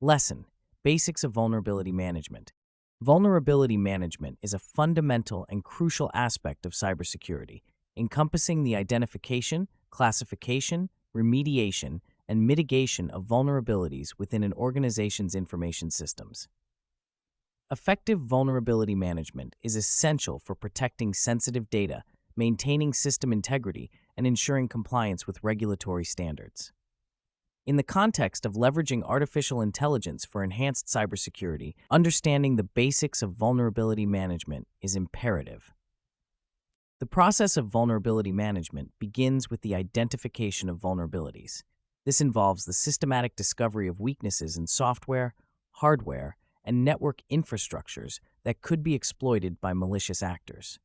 Lesson: Basics of Vulnerability Management. Vulnerability management is a fundamental and crucial aspect of cybersecurity, encompassing the identification, classification, remediation, and mitigation of vulnerabilities within an organization's information systems. Effective vulnerability management is essential for protecting sensitive data, maintaining system integrity, and ensuring compliance with regulatory standards. In the context of leveraging artificial intelligence for enhanced cybersecurity, understanding the basics of vulnerability management is imperative. The process of vulnerability management begins with the identification of vulnerabilities. This involves the systematic discovery of weaknesses in software, hardware, and network infrastructures that could be exploited by malicious actors.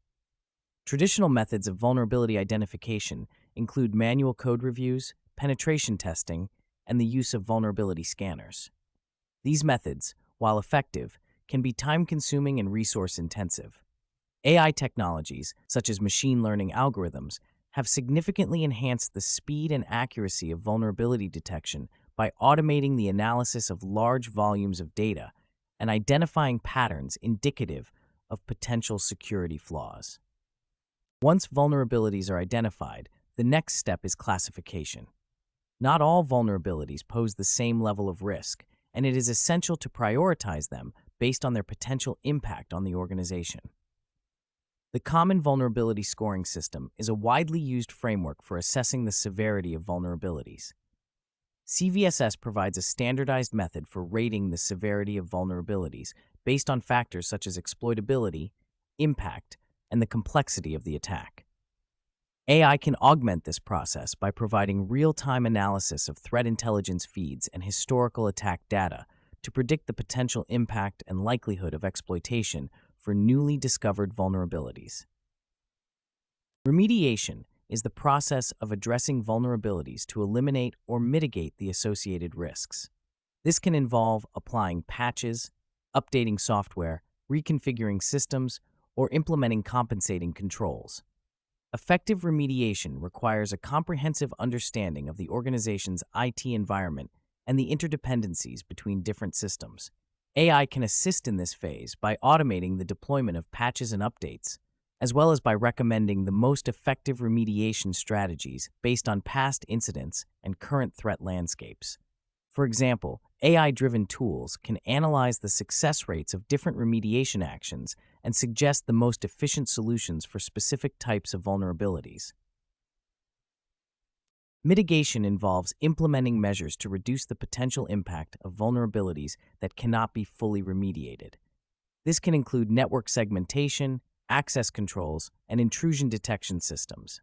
Traditional methods of vulnerability identification include manual code reviews, penetration testing, and the use of vulnerability scanners. These methods, while effective, can be time-consuming and resource-intensive. AI technologies, such as machine learning algorithms, have significantly enhanced the speed and accuracy of vulnerability detection by automating the analysis of large volumes of data and identifying patterns indicative of potential security flaws. Once vulnerabilities are identified, the next step is classification. Not all vulnerabilities pose the same level of risk, and it is essential to prioritize them based on their potential impact on the organization. The Common Vulnerability Scoring System is a widely used framework for assessing the severity of vulnerabilities. CVSS provides a standardized method for rating the severity of vulnerabilities based on factors such as exploitability, impact, and the complexity of the attack. AI can augment this process by providing real-time analysis of threat intelligence feeds and historical attack data to predict the potential impact and likelihood of exploitation for newly discovered vulnerabilities. Remediation is the process of addressing vulnerabilities to eliminate or mitigate the associated risks. This can involve applying patches, updating software, reconfiguring systems, or implementing compensating controls. Effective remediation requires a comprehensive understanding of the organization's IT environment and the interdependencies between different systems. AI can assist in this phase by automating the deployment of patches and updates, as well as by recommending the most effective remediation strategies based on past incidents and current threat landscapes. For example, AI-driven tools can analyze the success rates of different remediation actions and suggest the most efficient solutions for specific types of vulnerabilities. Mitigation involves implementing measures to reduce the potential impact of vulnerabilities that cannot be fully remediated. This can include network segmentation, access controls, and intrusion detection systems.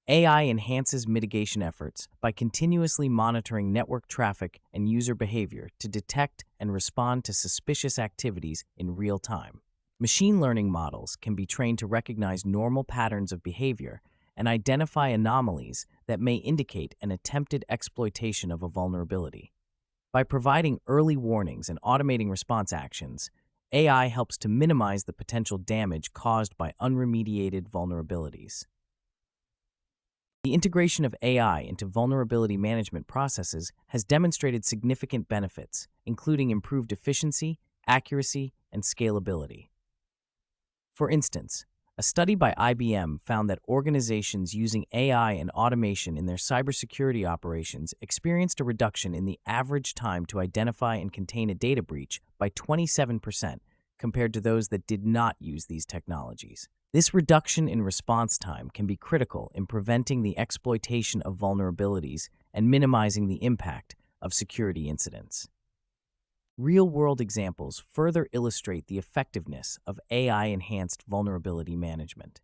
AI enhances mitigation efforts by continuously monitoring network traffic and user behavior to detect and respond to suspicious activities in real time. Machine learning models can be trained to recognize normal patterns of behavior and identify anomalies that may indicate an attempted exploitation of a vulnerability. By providing early warnings and automating response actions, AI helps to minimize the potential damage caused by unremediated vulnerabilities. The integration of AI into vulnerability management processes has demonstrated significant benefits, including improved efficiency, accuracy, and scalability. For instance, a study by IBM found that organizations using AI and automation in their cybersecurity operations experienced a reduction in the average time to identify and contain a data breach by 27% compared to those that did not use these technologies. This reduction in response time can be critical in preventing the exploitation of vulnerabilities and minimizing the impact of security incidents. Real-world examples further illustrate the effectiveness of AI-enhanced vulnerability management.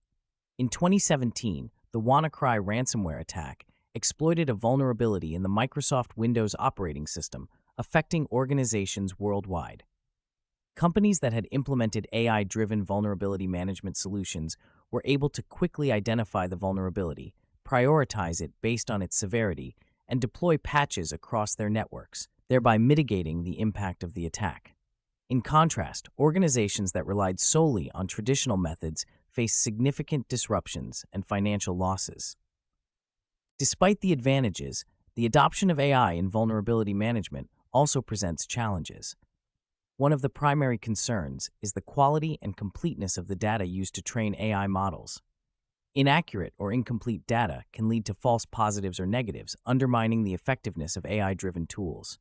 In 2017, the WannaCry ransomware attack exploited a vulnerability in the Microsoft Windows operating system, affecting organizations worldwide. Companies that had implemented AI-driven vulnerability management solutions were able to quickly identify the vulnerability, prioritize it based on its severity, and deploy patches across their networks, thereby mitigating the impact of the attack. In contrast, organizations that relied solely on traditional methods faced significant disruptions and financial losses. Despite the advantages, the adoption of AI in vulnerability management also presents challenges. One of the primary concerns is the quality and completeness of the data used to train AI models. Inaccurate or incomplete data can lead to false positives or negatives, undermining the effectiveness of AI-driven tools.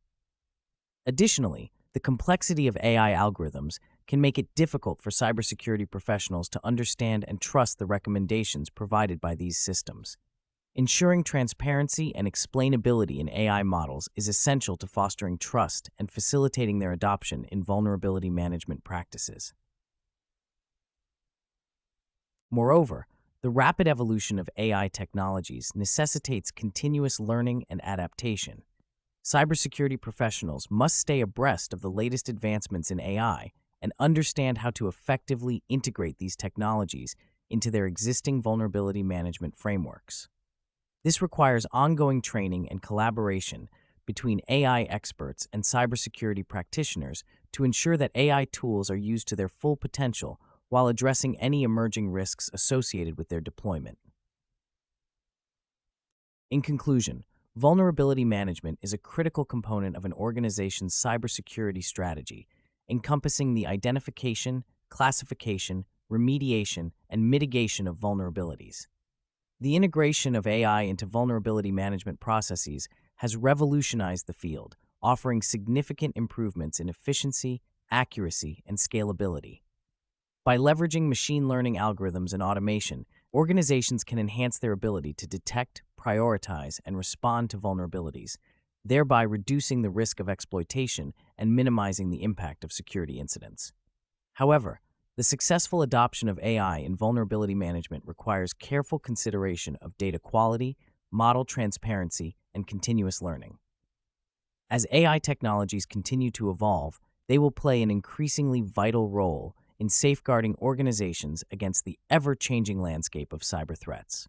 Additionally, the complexity of AI algorithms can make it difficult for cybersecurity professionals to understand and trust the recommendations provided by these systems. Ensuring transparency and explainability in AI models is essential to fostering trust and facilitating their adoption in vulnerability management practices. Moreover, the rapid evolution of AI technologies necessitates continuous learning and adaptation. Cybersecurity professionals must stay abreast of the latest advancements in AI and understand how to effectively integrate these technologies into their existing vulnerability management frameworks. This requires ongoing training and collaboration between AI experts and cybersecurity practitioners to ensure that AI tools are used to their full potential while addressing any emerging risks associated with their deployment. In conclusion, vulnerability management is a critical component of an organization's cybersecurity strategy, encompassing the identification, classification, remediation, and mitigation of vulnerabilities. The integration of AI into vulnerability management processes has revolutionized the field, offering significant improvements in efficiency, accuracy, and scalability. By leveraging machine learning algorithms and automation, organizations can enhance their ability to detect, prioritize, and respond to vulnerabilities, thereby reducing the risk of exploitation and minimizing the impact of security incidents. However, the successful adoption of AI in vulnerability management requires careful consideration of data quality, model transparency, and continuous learning. As AI technologies continue to evolve, they will play an increasingly vital role in safeguarding organizations against the ever-changing landscape of cyber threats.